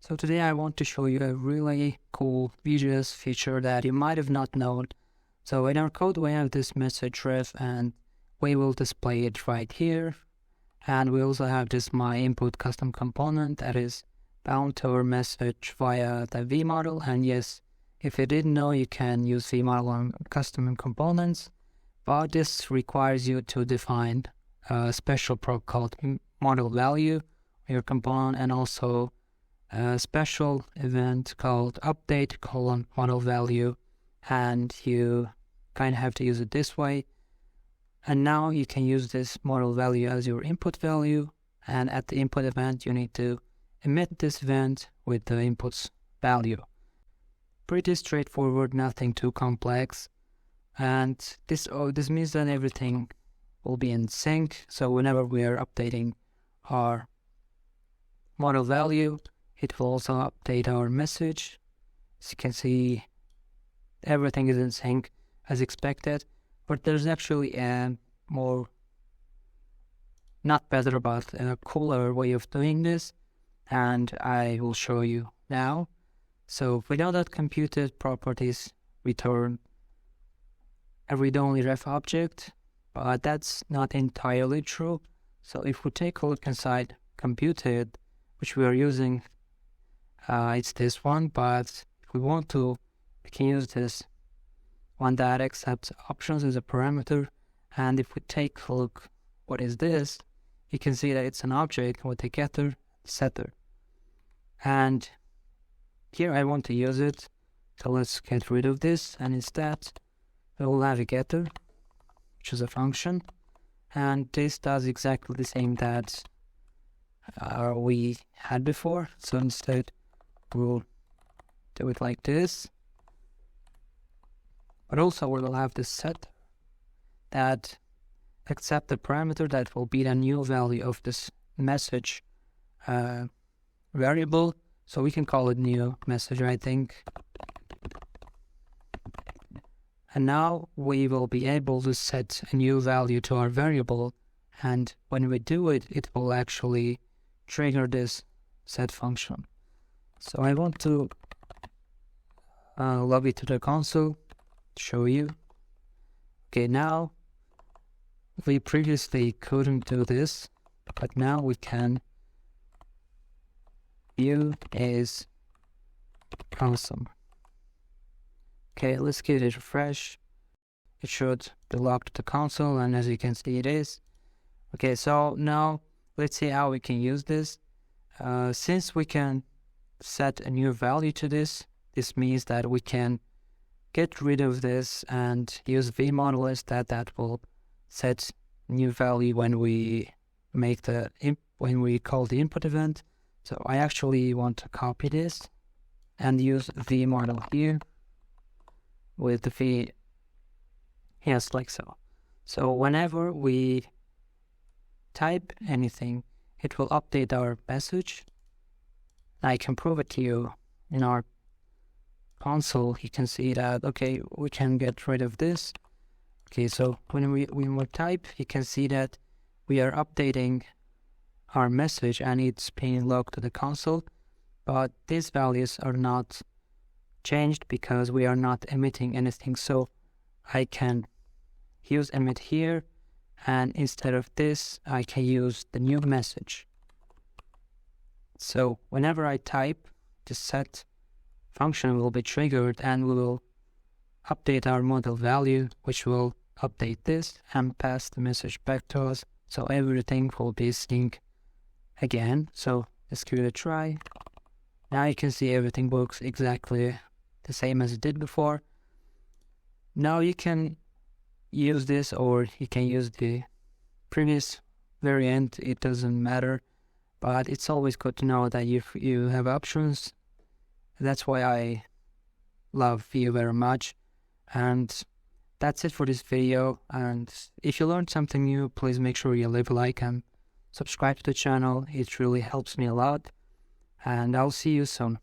So today I want to show you a really cool Vue.js feature that you might have not known. So in our code we have this message ref and we will display it right here. And we also have this my input custom component that is bound to our message via the V model. And yes, if you didn't know, you can use V model on custom components, but this requires you to define a special prop called model value, your component, and also a special event called update model value, and you kind of have to use it this way. And now you can use this model value as your input value, and at the input event you need to emit this event with the input's value. Pretty straightforward, nothing too complex, and this means that everything will be in sync. So whenever we are updating our model value, it will also update our message. As you can see, everything is in sync as expected, but there's actually a more, not better, but a cooler way of doing this, and I will show you now. So we know that computed properties return a read-only ref object, but that's not entirely true. So if we take a look inside computed, which we are using, it's this one, but if we want to, we can use this one that accepts options as a parameter. And if we take a look, what is this? You can see that it's an object with a getter, setter. And here I want to use it, so let's get rid of this, and instead we will have a getter, which is a function, and this does exactly the same that we had before. So instead we'll do it like this, but also we'll have this set that accept the parameter that will be the new value of this message variable. So we can call it new message, I think. And now we will be able to set a new value to our variable, and when we do it, it will actually trigger this set function. So I want to log it to the console to show you. Okay, now we previously couldn't do this, but now we can. View is awesome. Okay, let's give it a refresh. It should be logged to the console, and as you can see, it is. Okay, so now let's see how we can use this. Since we can set a new value to this, this means that we can get rid of this and use vmodel instead. That will set new value when we make when we call the input event. So I actually want to copy this and use vmodel here with the v, yes, like so. So whenever we type anything, it will update our message. I can prove it to you in our console. You can see that, okay, we can get rid of this. Okay, so when we type, you can see that we are updating our message and it's being logged to the console, but these values are not changed because we are not emitting anything. So I can use emit here, and instead of this I can use the new message. So whenever I type, the set function will be triggered and we will update our model value, which will update this and pass the message back to us. So everything will be synced again. So let's give it a try. Now you can see everything works exactly the same as it did before. Now you can use this, or you can use the previous variant, it doesn't matter, but it's always good to know that you have options. That's why I love Vue very much. And that's it for this video, and if you learned something new, please make sure you leave a like and subscribe to the channel. It really helps me a lot, and I'll see you soon.